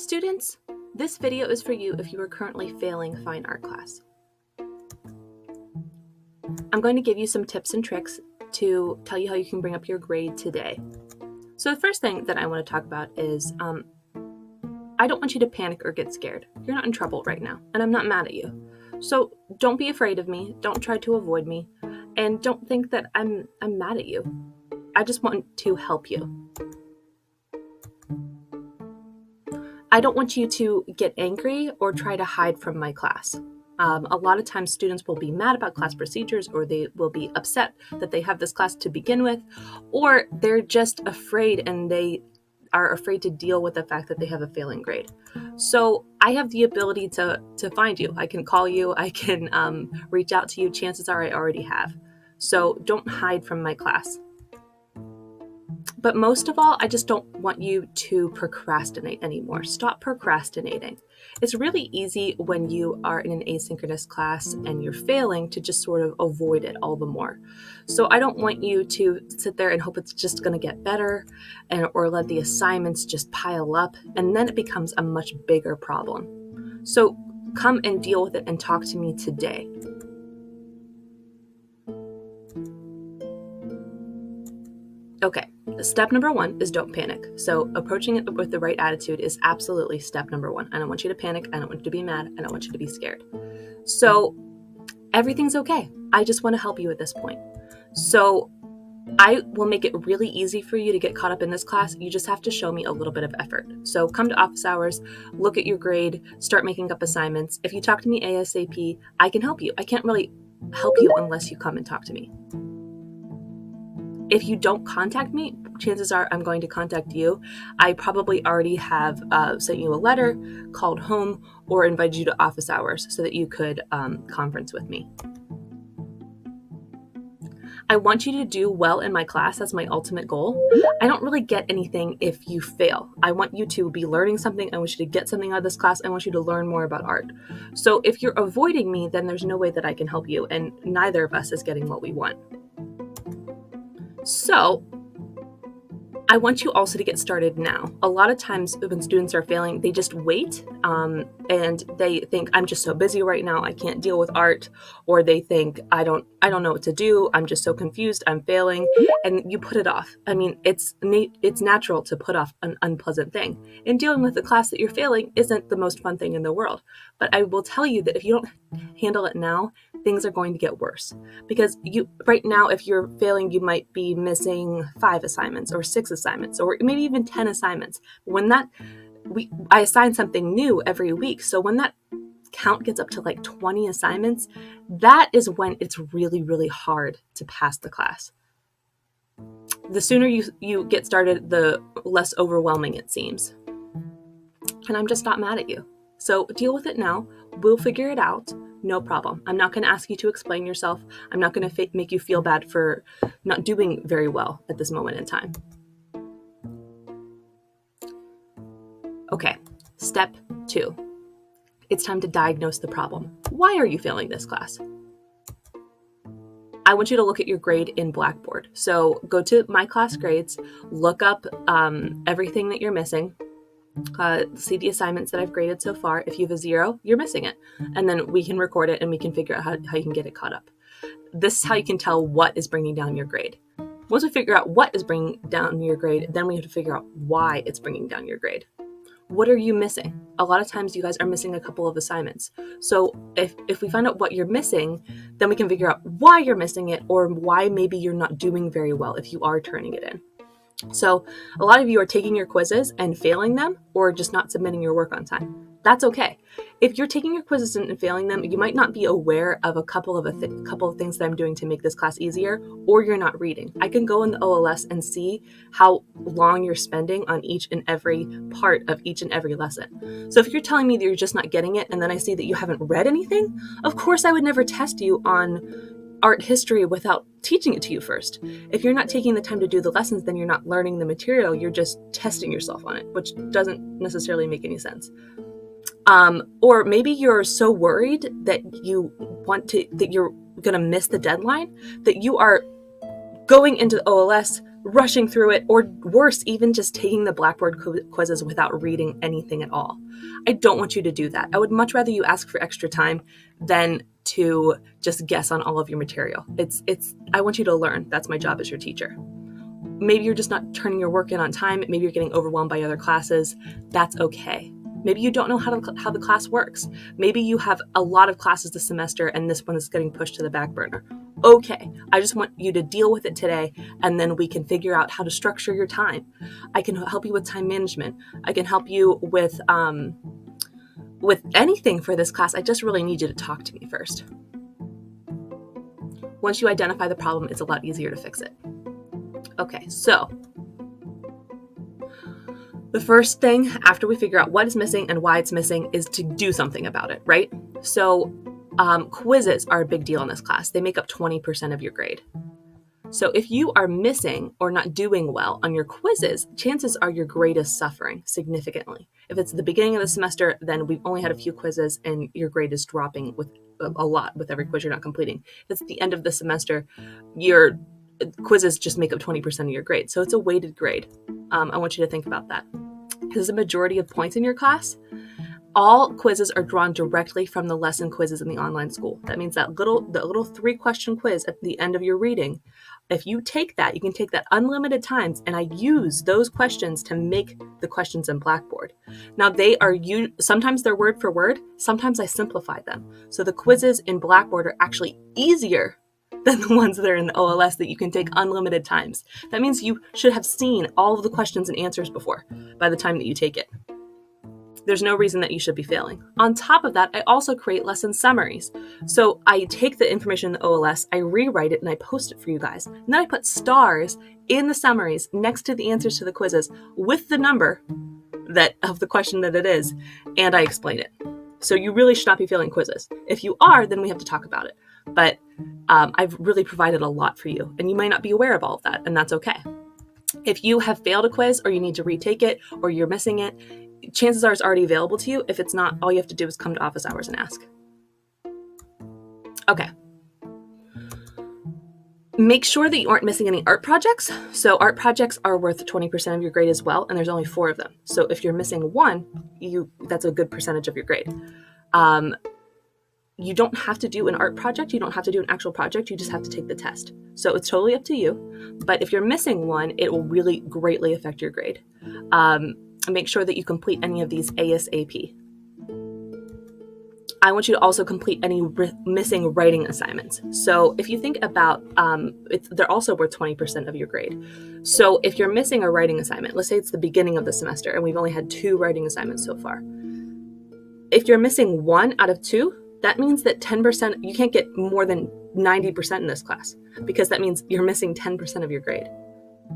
students, this video is for you if you are currently failing fine art class. I'm going to give you some tips and tricks to tell you how you can bring up your grade today. So the first thing that I want to talk about is I don't want you to panic or get scared. You're not in trouble right now, and I'm not mad at you. So don't be afraid of me, don't try to avoid me, and don't think that I'm mad at you. I just want to help you. I don't want you to get angry or try to hide from my class. A lot of times students will be mad about class procedures, or they will be upset that they have this class to begin with, or they're just afraid and they are afraid to deal with the fact that they have a failing grade. So I have the ability to find you. I can call you, I can reach out to you. Chances are I already have. So don't hide from my class. But most of all, I just don't want you to procrastinate anymore. Stop procrastinating. It's really easy when you are in an asynchronous class and you're failing to just sort of avoid it all the more. So I don't want you to sit there and hope it's just going to get better or let the assignments just pile up, and then it becomes a much bigger problem. So come and deal with it and talk to me today. Okay. Step number one is don't panic. So approaching it with the right attitude is absolutely step number one. I don't want you to panic. I don't want you to be mad. I don't want you to be scared. So everything's okay. I just want to help you at this point. So I will make it really easy for you to get caught up in this class. You just have to show me a little bit of effort. So come to office hours, look at your grade, start making up assignments. If you talk to me ASAP, I can help you. I can't really help you unless you come and talk to me. If you don't contact me, chances are I'm going to contact you. I probably already have sent you a letter, called home, or invited you to office hours so that you could conference with me. I want you to do well in my class. That's my ultimate goal. I don't really get anything if you fail. I want you to be learning something. I want you to get something out of this class. I want you to learn more about art. So if you're avoiding me, then there's no way that I can help you, and neither of us is getting what we want. So I want you also to get started now. A lot of times when students are failing, they just wait and they think, I'm just so busy right now, I can't deal with art. Or they think, I don't know what to do, I'm just so confused, I'm failing, and you put it off. I mean, it's natural to put off an unpleasant thing. And dealing with the class that you're failing isn't the most fun thing in the world. But I will tell you that if you don't handle it now, things are going to get worse. Because right now, if you're failing, you might be missing 5 assignments or 6 assignments or maybe even 10 assignments. When I assign something new every week. So when that count gets up to like 20 assignments, that is when it's really, really hard to pass the class. The sooner you get started, the less overwhelming it seems. And I'm just not mad at you. So deal with it now. We'll figure it out. No problem. I'm not going to ask you to explain yourself. I'm not going to make you feel bad for not doing very well at this moment in time. Okay, step 2. It's time to diagnose the problem. Why are you failing this class? I want you to look at your grade in Blackboard. So go to My Class Grades, look up everything that you're missing. See the assignments that I've graded so far. If you have a 0, you're missing it. And then we can record it and we can figure out how you can get it caught up. This is how you can tell what is bringing down your grade. Once we figure out what is bringing down your grade, then we have to figure out why it's bringing down your grade. What are you missing? A lot of times you guys are missing a couple of assignments. So if we find out what you're missing, then we can figure out why you're missing it, or why maybe you're not doing very well if you are turning it in. So a lot of you are taking your quizzes and failing them, or just not submitting your work on time. That's okay. If you're taking your quizzes and failing them, you might not be aware of a couple of things that I'm doing to make this class easier, or you're not reading. I can go in the OLS and see how long you're spending on each and every part of each and every lesson. So if you're telling me that you're just not getting it, and then I see that you haven't read anything, of course I would never test you on art history without teaching it to you first. If you're not taking the time to do the lessons, then you're not learning the material, you're just testing yourself on it, which doesn't necessarily make any sense. Or maybe you're so worried that you're going to miss the deadline that you are going into the OLS rushing through it, or worse, even just taking the Blackboard quizzes without reading anything at all. I don't want you to do that. I would much rather you ask for extra time than to just guess on all of your material. I want you to learn. That's my job as your teacher. Maybe you're just not turning your work in on time. Maybe you're getting overwhelmed by other classes. That's okay. Maybe you don't know how the class works. Maybe you have a lot of classes this semester and this one is getting pushed to the back burner. Okay, I just want you to deal with it today, and then we can figure out how to structure your time. I can help you with time management. I can help you with anything for this class. I just really need you to talk to me first. Once you identify the problem, it's a lot easier to fix it. Okay, so the first thing after we figure out what is missing and why it's missing is to do something about it, right? So quizzes are a big deal in this class. They make up 20% of your grade. So if you are missing or not doing well on your quizzes, chances are your grade is suffering significantly. If it's the beginning of the semester, then we've only had a few quizzes and your grade is dropping with a lot with every quiz you're not completing. If it's the end of the semester, your quizzes just make up 20% of your grade. So it's a weighted grade. I want you to think about that. Because the majority of points in your class, all quizzes are drawn directly from the lesson quizzes in the online school. That means that little 3-question quiz at the end of your reading, if you take that, you can take that unlimited times, and I use those questions to make the questions in Blackboard. Now sometimes they're word for word, sometimes I simplify them. So the quizzes in Blackboard are actually easier than the ones that are in the OLS that you can take unlimited times. That means you should have seen all of the questions and answers before by the time that you take it. There's no reason that you should be failing. On top of that, I also create lesson summaries. So I take the information in the OLS, I rewrite it, and I post it for you guys. And then I put stars in the summaries next to the answers to the quizzes with the number of the question that it is, and I explain it. So you really should not be failing quizzes. If you are, then we have to talk about it. But I've really provided a lot for you, and you might not be aware of all of that, and that's okay. If you have failed a quiz or you need to retake it or you're missing it, chances are it's already available to you. If it's not, all you have to do is come to office hours and ask. Okay. Make sure that you aren't missing any art projects. So art projects are worth 20% of your grade as well, and there's only 4 of them. So if you're missing one, that's a good percentage of your grade. You don't have to do an art project. You don't have to do an actual project. You just have to take the test. So it's totally up to you. But if you're missing one, it will really greatly affect your grade. Make sure that you complete any of these ASAP. I want you to also complete any missing writing assignments. So if you think about, they're also worth 20% of your grade. So if you're missing a writing assignment, let's say it's the beginning of the semester and we've only had 2 writing assignments so far. If you're missing 1 out of 2, that means that 10%, you can't get more than 90% in this class, because that means you're missing 10% of your grade.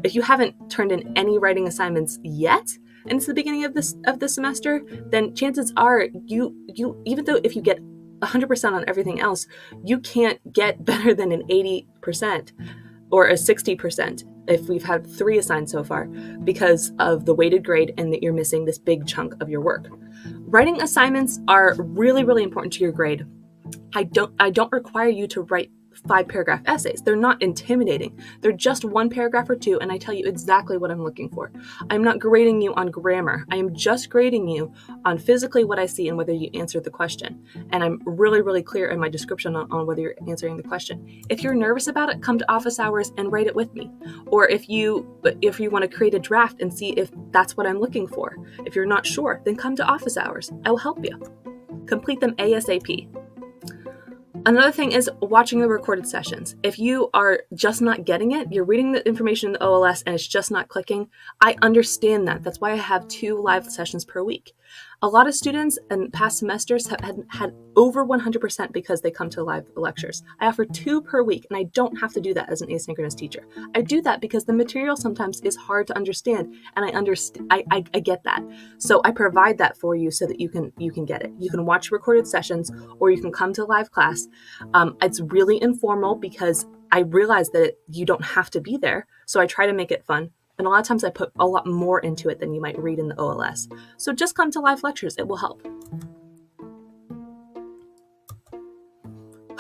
If you haven't turned in any writing assignments yet, and it's the beginning of the semester, then chances are you even though if you get 100% on everything else, you can't get better than an 80% or a 60% if we've had 3 assigned so far, because of the weighted grade and that you're missing this big chunk of your work. Writing assignments are really, really important to your grade. I don't require you to write 5-paragraph essays. They're not intimidating. They're just 1 paragraph or 2, and I tell you exactly what I'm looking for. I'm not grading you on grammar. I am just grading you on physically what I see and whether you answered the question. And I'm really, really clear in my description on whether you're answering the question. If you're nervous about it, come to office hours and write it with me. Or if you want to create a draft and see if that's what I'm looking for. If you're not sure, then come to office hours. I will help you. Complete them ASAP. Another thing is watching the recorded sessions. If you are just not getting it, you're reading the information in the OLS and it's just not clicking, I understand that. That's why I have 2 live sessions per week. A lot of students in past semesters have had over 100% because they come to live lectures. I offer 2 per week, and I don't have to do that as an asynchronous teacher. I do that because the material sometimes is hard to understand, and I get that. So I provide that for you so that you can get it. You can watch recorded sessions, or you can come to live class. It's really informal because I realize that you don't have to be there, so I try to make it fun. And a lot of times I put a lot more into it than you might read in the OLS. So just come to live lectures. It will help.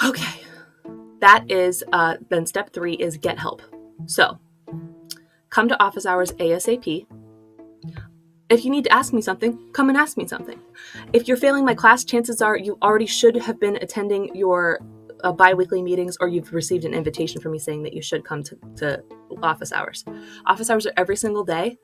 Okay. That is, then step 3 is get help. So come to office hours ASAP. If you need to ask me something, come and ask me something. If you're failing my class, chances are you already should have been attending your bi-weekly meetings, or you've received an invitation from me saying that you should come to office hours. Office hours are every single day.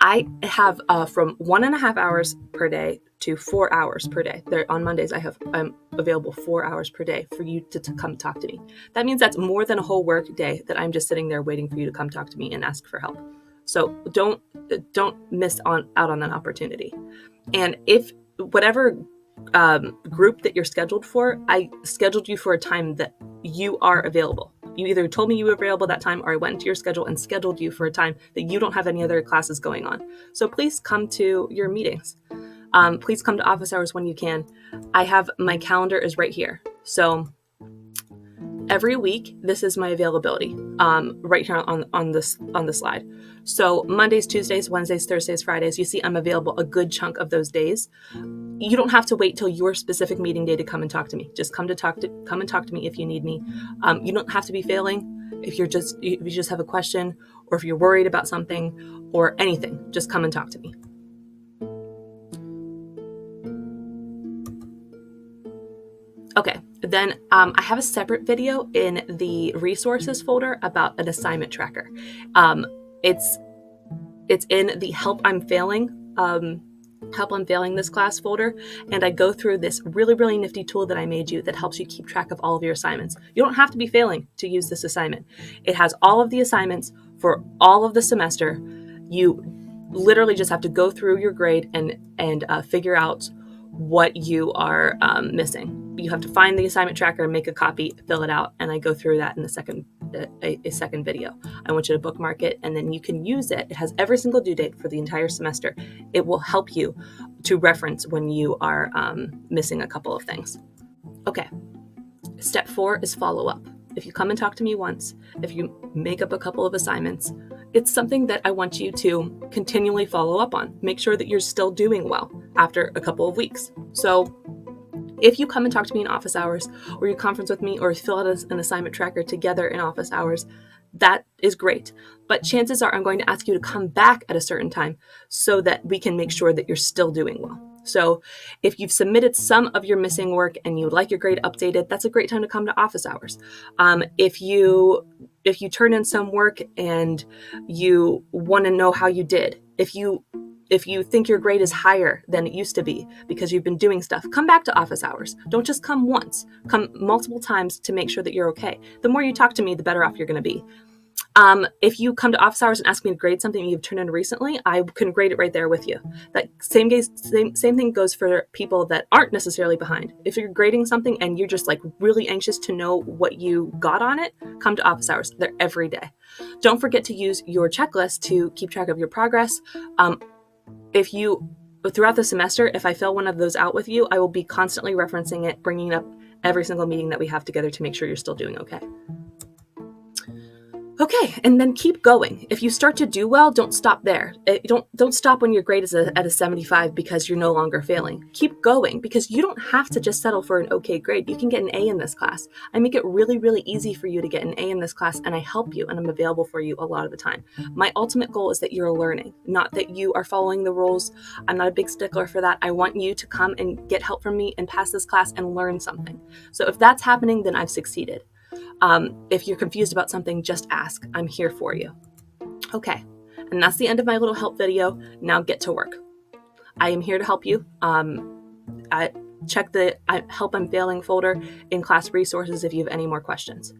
I have from 1.5 hours per day to 4 hours per day. On Mondays, I'm available 4 hours per day for you to come talk to me. That means that's more than a whole work day that I'm just sitting there waiting for you to come talk to me and ask for help. So don't miss out on that opportunity. And if whatever group that you're scheduled for, I scheduled you for a time that you are available. You either told me you were available that time, or I went into your schedule and scheduled you for a time that you don't have any other classes going on. So please come to your meetings. Please come to office hours when you can. My calendar is right here. So every week, this is my availability right here on the slide. So Mondays, Tuesdays, Wednesdays, Thursdays, Fridays, you see I'm available a good chunk of those days. You don't have to wait till your specific meeting day to come and talk to me. Just come and talk to me if you need me. You don't have to be failing. If you just have a question, or if you're worried about something or anything, just come and talk to me. Okay, then I have a separate video in the resources folder about an assignment tracker. It's in the Help I'm Failing this class folder, and I go through this really, really nifty tool that I made you that helps you keep track of all of your assignments. You don't have to be failing to use this assignment. It has all of the assignments for all of the semester. You literally just have to go through your grade and figure out what you are missing. You have to find the assignment tracker, make a copy, fill it out, and I go through that in a second video. I want you to bookmark it, and then you can use it. It has every single due date for the entire semester. It will help you to reference when you are missing a couple of things. Okay, step 4 is follow up. If you come and talk to me once, if you make up a couple of assignments, it's something that I want you to continually follow up on. Make sure that you're still doing well after a couple of weeks. So if you come and talk to me in office hours, or you conference with me, or fill out an assignment tracker together in office hours, that is great. But chances are I'm going to ask you to come back at a certain time so that we can make sure that you're still doing well. So if you've submitted some of your missing work and you would like your grade updated, that's a great time to come to office hours. If you turn in some work and you want to know how you did, if you think your grade is higher than it used to be because you've been doing stuff, come back to office hours. Don't just come once. Come multiple times to make sure that you're okay. The more you talk to me, the better off you're going to be. If you come to office hours and ask me to grade something you've turned in recently, I can grade it right there with you. That same thing goes for people that aren't necessarily behind. If you're grading something and you're just like really anxious to know what you got on it, come to office hours. They're every day. Don't forget to use your checklist to keep track of your progress. Throughout the semester, if I fill one of those out with you, I will be constantly referencing it, bringing it up every single meeting that we have together to make sure you're still doing okay. Okay, and then keep going. If you start to do well, don't stop there. Don't stop when your grade is at a 75 because you're no longer failing. Keep going, because you don't have to just settle for an okay grade. You can get an A in this class. I make it really, really easy for you to get an A in this class, and I help you, and I'm available for you a lot of the time. My ultimate goal is that you're learning, not that you are following the rules. I'm not a big stickler for that. I want you to come and get help from me and pass this class and learn something. So if that's happening, then I've succeeded. If you're confused about something, just ask. I'm here for you. Okay, and that's the end of my little help video. Now get to work. I am here to help you. Check the Help I'm Failing folder in class resources if you have any more questions.